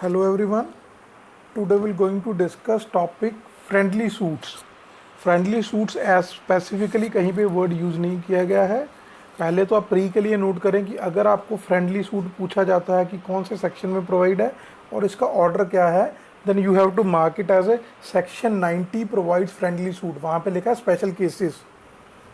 Hello everyone. Today we're going to discuss topic friendly suits. Friendly suits as specifically कहीं पे word use नहीं किया गया है. पहले तो आप प्री के लिए नोट करें कि अगर आपको फ्रेंडली सूट पूछा जाता है कि कौन से सेक्शन में प्रोवाइड है और इसका ऑर्डर क्या है, then you have to mark it as a section 90 provides friendly suit. वहाँ पे लिखा है स्पेशल केसेस.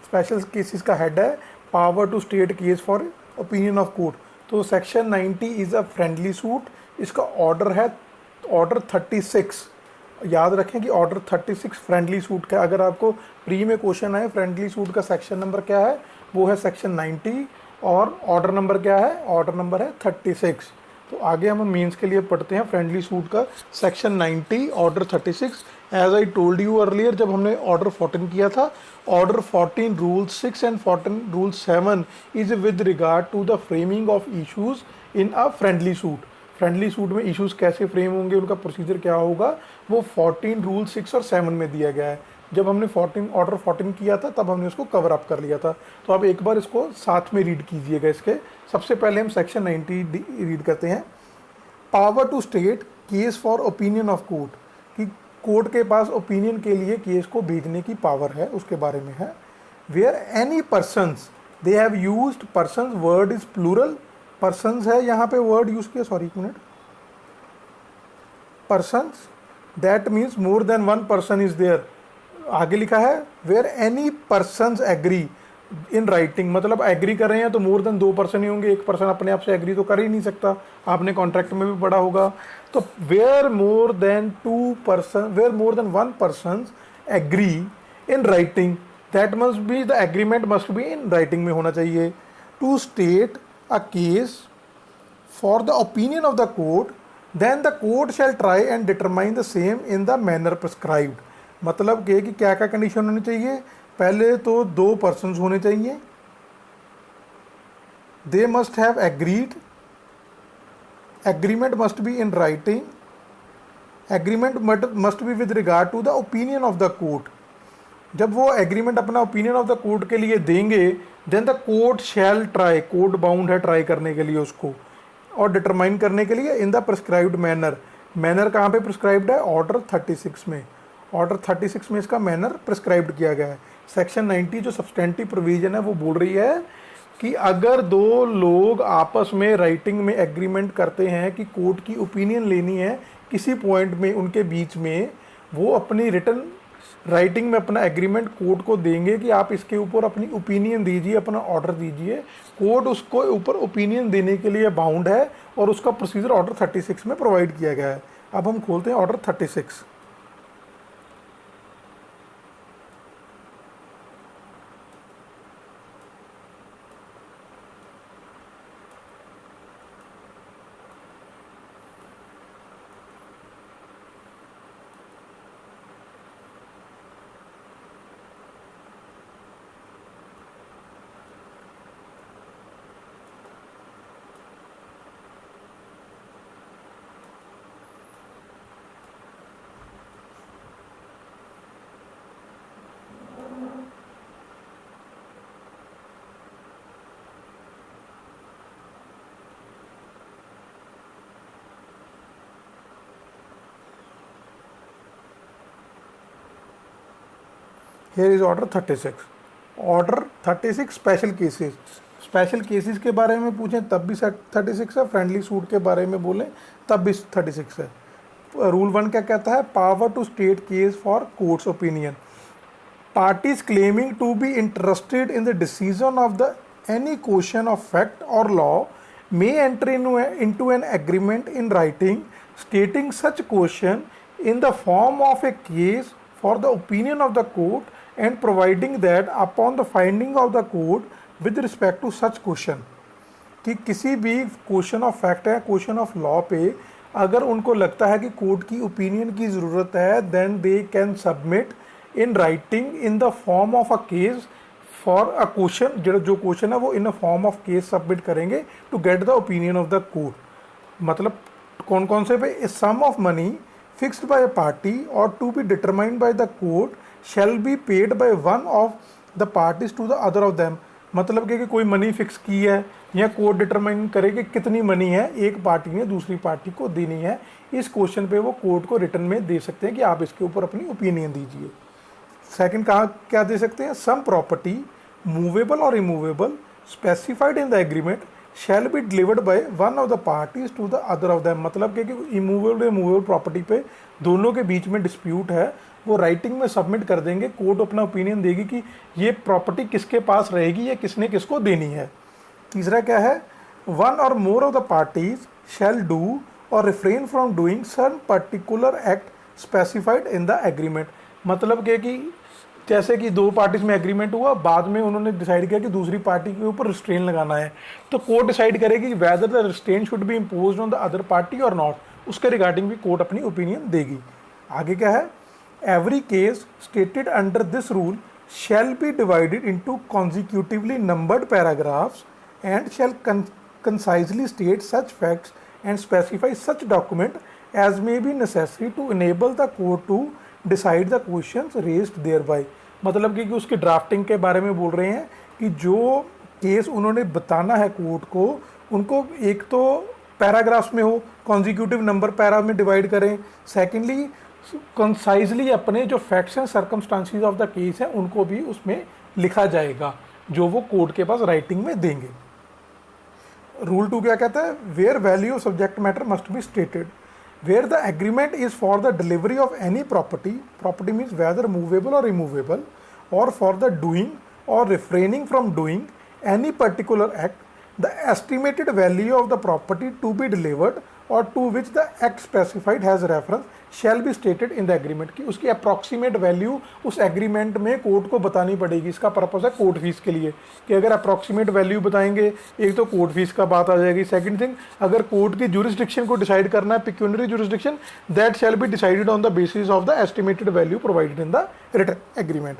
स्पेशल केसेस का हेड है power to state case for opinion of court. तो section 90 is a friendly suit. इसका ऑर्डर है order 36. याद रखें कि ऑर्डर 36 फ्रेंडली सूट का. अगर आपको प्री में क्वेश्चन आए फ्रेंडली सूट का सेक्शन नंबर क्या है, वो है सेक्शन 90 और ऑर्डर नंबर क्या है, ऑर्डर नंबर है 36. तो आगे हम मेंस के लिए पढ़ते हैं फ्रेंडली सूट का section 90 order 36. As I told you earlier, जब हमने ऑर्डर 14 किया था, order 14 rule 6 and 14 rule 7 is with regard to the framing of issues in a friendly suit. Friendly suit में इश्यूज़ कैसे फ्रेम होंगे, उनका प्रोसीजर क्या होगा, वो 14 रूल 6 और 7 में दिया गया है. जब हमने ऑर्डर 14 किया था तब हमने उसको कवर अप कर लिया था. तो आप एक बार इसको साथ में रीड कीजिएगा. इसके सबसे पहले हम सेक्शन 90 रीड करते हैं. Power to state case for opinion of court, कि कोर्ट के पास ओपिनियन के लिए केस को भेजने की पावर है, उसके बारे में है. Where any persons, they have used persons, word is plural. Persons है यहाँ पे वर्ड यूज किया, सॉरी एक minute, persons, that means more than one person is there. आगे लिखा है where any persons agree in writing, मतलब एग्री कर रहे हैं तो मोर देन 2 पर्सन ही होंगे. एक पर्सन अपने आप से एग्री तो कर ही नहीं सकता, आपने कॉन्ट्रैक्ट में भी पढ़ा होगा. तो where more than 1 person agree in writing, that must be, the agreement must be in writing में होना चाहिए. To state a case for the opinion of the court, then the court shall try and determine the same in the manner prescribed. मतलब कि क्या क्या condition होनी चाहिए. पहले तो 2 पर्सन्स होने चाहिए. they must have agreed, agreement must be in writing, agreement must be with regard to the opinion of the court. जब वो एग्रीमेंट अपना ओपिनियन ऑफ द कोर्ट के लिए देंगे, then the court shall try, court bound है try करने के लिए उसको और डिटरमाइन करने के लिए in the prescribed manner. Manner कहाँ पे प्रिस्क्राइब्ड है, ऑर्डर 36 में. ऑर्डर 36 में इसका मैनर प्रिस्क्राइब्ड किया गया है. सेक्शन 90 जो सब्सटेंटिव प्रोविजन है वो बोल रही है कि अगर 2 लोग आपस में राइटिंग में एग्रीमेंट करते हैं कि कोर्ट की ओपिनियन लेनी है किसी पॉइंट में उनके बीच में, वो अपनी रिटर्न राइटिंग में अपना एग्रीमेंट कोर्ट को देंगे कि आप इसके ऊपर अपनी ओपिनियन दीजिए, अपना ऑर्डर दीजिए. कोर्ट उसको ऊपर ओपिनियन देने के लिए बाउंड है और उसका प्रोसीजर ऑर्डर 36 में प्रोवाइड किया गया है. अब हम खोलते हैं order 36. Here is order 36. Order 36 special cases. Special cases के बारे में पूछें तब भी 36 है, फ्रेंडली सूट के बारे में बोलें तब भी 36 है. रूल 1 क्या कहता है, power to state case for court's opinion. Parties claiming to be interested in the decision of the any question of fact और law may enter into an agreement in writing stating such question in the form of a case for the opinion of the court and providing that upon the finding of the court with respect to such question, कि किसी भी question of fact है, question of law पे अगर उनको लगता है कि कोर्ट की ओपिनियन की ज़रूरत है, then they can submit in writing in the form of a case for a question. जो क्वेश्चन है वो in a form of case submit करेंगे to get the opinion of the court. मतलब कौन कौन से पे, sum of money fixed by a party or to be determined by the court shall be paid by one of the parties to the other of them. मतलब कि कोई money fix की है या कोर्ट डिटरमाइन करे कि कितनी money है एक पार्टी ने दूसरी पार्टी को देनी है, इस क्वेश्चन पे वो कोर्ट को रिटर्न में दे सकते हैं कि आप इसके ऊपर अपनी ओपिनियन दीजिए। सेकंड कहाँ क्या दे सकते हैं, सम प्रॉपर्टी मूवेबल और immovable specified in the agreement shall be delivered by one of the parties to the other of them. मतलब कि इमूवेबल मूवेबल प्रॉपर्टी पे दोनों के बीच में डिस्प्यूट है, वो राइटिंग में सबमिट कर देंगे, कोर्ट अपना ओपिनियन देगी कि ये प्रॉपर्टी किसके पास रहेगी या किसने किसको देनी है। तीसरा क्या है, one or more of the parties shall do or refrain from doing some particular act specified in the agreement. मतलब कि जैसे कि दो पार्टीज में एग्रीमेंट हुआ, बाद में उन्होंने डिसाइड किया कि दूसरी पार्टी के ऊपर रिस्ट्रेन लगाना है, तो कोर्ट डिसाइड करेगी कि whether the restraint should be imposed on the other party or not, उसके रिगार्डिंग भी कोर्ट अपनी ओपिनियन देगी। आगे क्या है, every case stated under this rule shall be divided into consecutively numbered paragraphs and shall concisely state such facts and specify such document as may be necessary to enable the court to decide the questions raised thereby. मतलब कि उसकी drafting के बारे में बोल रहे हैं कि जो केस उन्होंने बताना है कोर्ट को, उनको एक तो पैराग्राफ्स में हो, कॉन्जिक्यूटिव नंबर पैरा में डिवाइड करें, सेकेंडली कंसाइजली अपने जो facts and circumstances of the case हैं उनको भी उसमें लिखा जाएगा, जो वो कोर्ट के पास राइटिंग में देंगे। रूल 2 क्या कहता है, where value of subject matter must be stated where the agreement is for the delivery of any property, property means whether movable or immovable, or for the doing or refraining from doing any particular act, the estimated value of the property to be delivered or to which the act specified has reference shall be stated in the agreement। कि उसकी approximate value उस agreement में court को बतानी पड़ेगी। इसका purpose है court fees के लिए, कि अगर अप्रॉक्सीमेट वैल्यू बताएंगे, एक तो कोर्ट फीस का बात आ जाएगी, सेकंड थिंग अगर कोर्ट की जुरिस्डिक्शन को डिसाइड करना है, pecuniary jurisdiction, that shall be decided on the basis of the estimated value provided in the written agreement.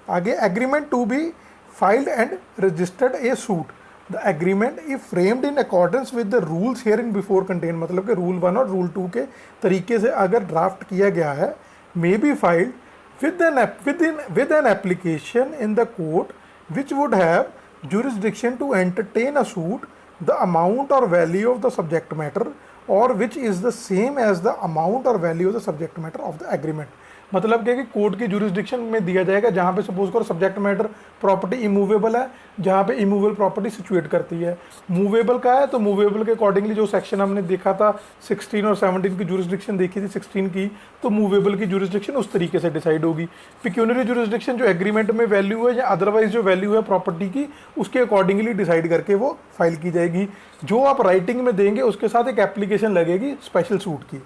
आगे, agreement to be filed and registered a suit. The agreement if framed in accordance with the rules hereinbefore contain. मतलब कि rule 1 और rule 2 के तरीके से अगर draft किया गया है, may be filed with an application in the court which would have jurisdiction to entertain a suit, the amount or value of the subject matter or which is the same as the amount or value of the subject matter of the agreement। मतलब क्या कि court की jurisdiction में दिया जाएगा, जहाँ पे suppose करो सब्जेक्ट मैटर प्रॉपर्टी इमूवेबल है, जहाँ पे इमूवेबल प्रॉपर्टी सिचुएट करती है। मूवेबल का है तो मूवेबल के अकॉर्डिंगली जो सेक्शन हमने देखा था 16 और 17 की जुरिस्डिक्शन देखी थी 16 की, तो मूवेबल की जुरिस्डिक्शन उस तरीके से डिसाइड होगी। पिक्यूनरी जुरिस्डिक्शन जो एग्रीमेंट में वैल्यू है या अदरवाइज जो वैल्यू है प्रॉपर्टी की, उसके अकॉर्डिंगली डिसाइड करके वो फाइल की जाएगी। जो आप राइटिंग में देंगे उसके साथ एक एप्लीकेशन लगेगी स्पेशल सूट की।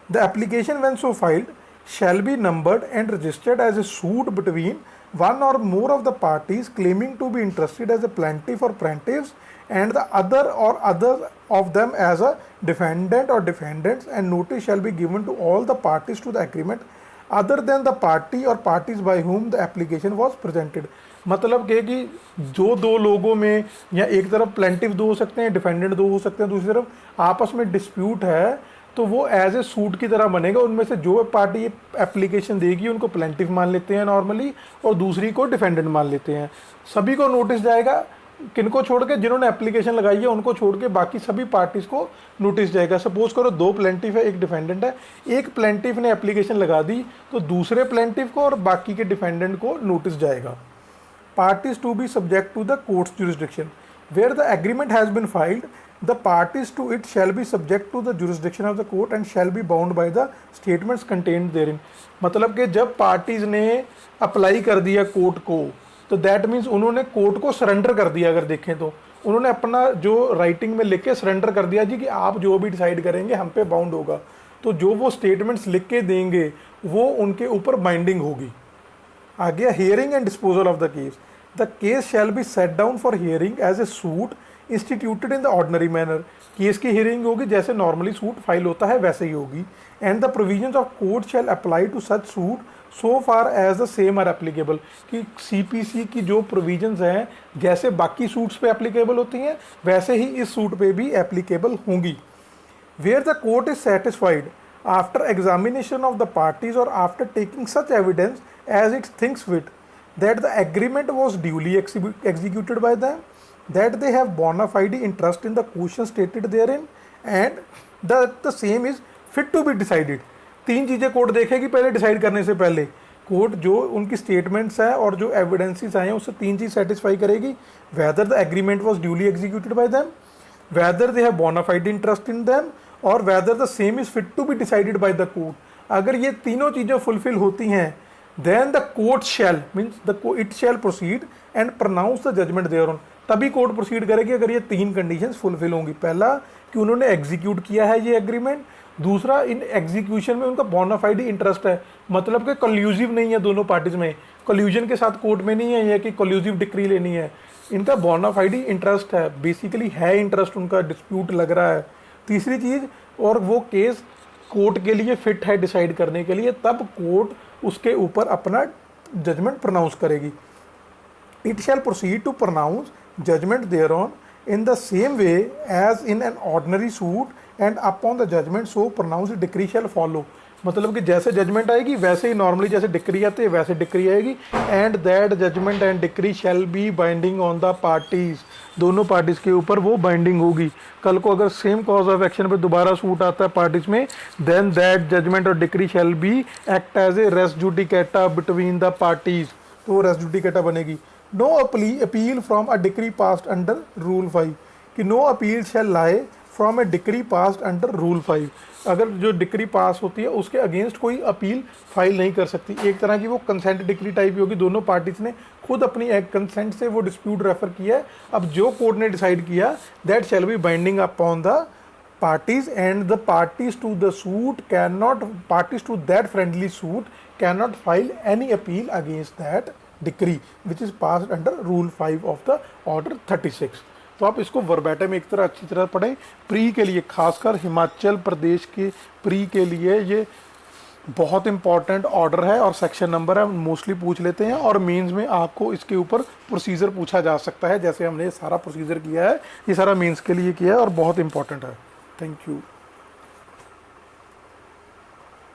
The application when so filed shall be numbered and registered as a suit between one or more of the parties claiming to be interested as a plaintiff or plaintiffs and the other or other of them as a defendant or defendants, and notice shall be given to all the parties to the agreement other than the party or parties by whom the application was presented। मतलब कि जो दो लोगों में या एक तरफ plaintiff दो हो सकते हैं, डिफेंडेंट दो हो सकते हैं, दूसरी तरफ आपस में डिस्प्यूट है, तो वो एज ए सूट की तरह बनेगा। उनमें से जो पार्टी एप्लीकेशन देगी उनको प्लेंटिफ मान लेते हैं नॉर्मली, और दूसरी को डिफेंडेंट मान लेते हैं। सभी को नोटिस जाएगा, किनको छोड़ के, जिन्होंने एप्लीकेशन लगाई है उनको छोड़ के बाकी सभी पार्टीज को नोटिस जाएगा। सपोज करो 2 प्लेंटिफ है, एक डिफेंडेंट है, एक प्लेंटिफ ने एप्लीकेशन लगा दी तो दूसरे प्लेंटिफ को और बाकी के डिफेंडेंट को नोटिस जाएगा। Parties to be subject to the court's jurisdiction where the agreement has been filed, the parties to it shall be subject to the jurisdiction of the court and shall be bound by the statements contained therein। मतलब कि जब parties ने apply कर दिया court को, तो that means उन्होंने court को सरेंडर कर दिया। अगर देखें तो उन्होंने अपना जो राइटिंग में लिख के सरेंडर कर दिया जी कि आप जो भी डिसाइड करेंगे हम पे बाउंड होगा, तो जो वो स्टेटमेंट्स लिख के देंगे वो उनके ऊपर बाइंडिंग होगी। आ गया hearing and disposal of the case. The case shall be set down for hearing as a suit instituted in the ordinary manner. Case की हियरिंग होगी जैसे नॉर्मली सूट फाइल होता है वैसे ही होगी। And the provisions of court shall apply to such suit so far as the same are applicable. कि CPC की जो प्रोविजंस हैं जैसे बाकी सूट्स पे एप्लीकेबल होती हैं वैसे ही इस सूट पे भी एप्लीकेबल होंगी। Where the court is satisfied after examination of the parties or after taking such evidence as it thinks fit that the agreement was duly executed by them, that they have bona fide interest in the question stated therein, and that the same is fit to be decided. तीन चीज़ें court देखेगी पहले decide करने से पहले। Court जो उनकी statements हैं और जो एविडेंसेस आए हैं उससे तीन चीज़ सेटिस्फाई करेगी, whether the agreement was duly executed by them, whether they have bona fide interest in them, और whether the same is fit to be decided by the court. अगर ये तीनों चीज़ें फुलफिल होती हैं, then the court shall means it shall proceed and pronounce the judgment thereon. तभी court proceed करेगी अगर ये तीन कंडीशंस फुलफिल होंगी। पहला कि उन्होंने एग्जीक्यूट किया है ये एग्रीमेंट, दूसरा इन एग्जीक्यूशन में उनका बोनाफाइड इंटरेस्ट है, मतलब कि कल्यूजिव नहीं है दोनों पार्टीज में, कल्यूजन के साथ कोर्ट में नहीं है ये कि कल्यूजिव डिक्री लेनी है, इनका बोनाफाइड इंटरेस्ट है, बेसिकली है इंटरेस्ट उनका, डिस्प्यूट लग रहा है। तीसरी चीज़, और वो केस कोर्ट के लिए फिट है डिसाइड करने के लिए, तब कोर्ट उसके ऊपर अपना जजमेंट प्रोनाउंस करेगी। It shall proceed to pronounce judgment thereon in the same way as in an ordinary suit, and upon the judgment so pronounced decree shall follow। मतलब कि जैसे जजमेंट आएगी वैसे ही नॉर्मली जैसे डिक्री आती है वैसे डिक्री आएगी, and that judgment and decree shall be binding on the parties, दोनों पार्टीज के ऊपर वो बाइंडिंग होगी। कल को अगर सेम कॉज ऑफ एक्शन पे दोबारा सूट आता है पार्टीज में, देन दैट जजमेंट और decree shall be act as a res judicata between the parties, तो वो रेस जुडिकेटा बनेगी। No appeal from a decree passed under rule 5, कि no appeal shall lie from a decree passed under rule 5। अगर जो decree pass होती है उसके against कोई अपील फाइल नहीं कर सकती। एक तरह की वो कंसेंट डिक्री टाइप ही होगी, दोनों पार्टीज ने खुद अपनी एक कंसेंट से वो डिस्प्यूट रेफर किया है। अब जो कोर्ट ने डिसाइड किया that shall be binding upon the parties, and the parties to the suit parties to that friendly suit cannot file any appeal against that decree which is passed under rule 5 of the order 36। तो आप इसको वर्बैटम एक तरह अच्छी तरह पढ़ें। Pre के लिए, खासकर हिमाचल प्रदेश के प्री के लिए ये बहुत इंपॉर्टेंट ऑर्डर है और सेक्शन नंबर है, मोस्टली पूछ लेते हैं, और मेंस में आपको इसके ऊपर प्रोसीजर पूछा जा सकता है। जैसे हमने ये सारा प्रोसीजर किया है, ये सारा मेंस के लिए किया है और बहुत इंपॉर्टेंट है। Thank you.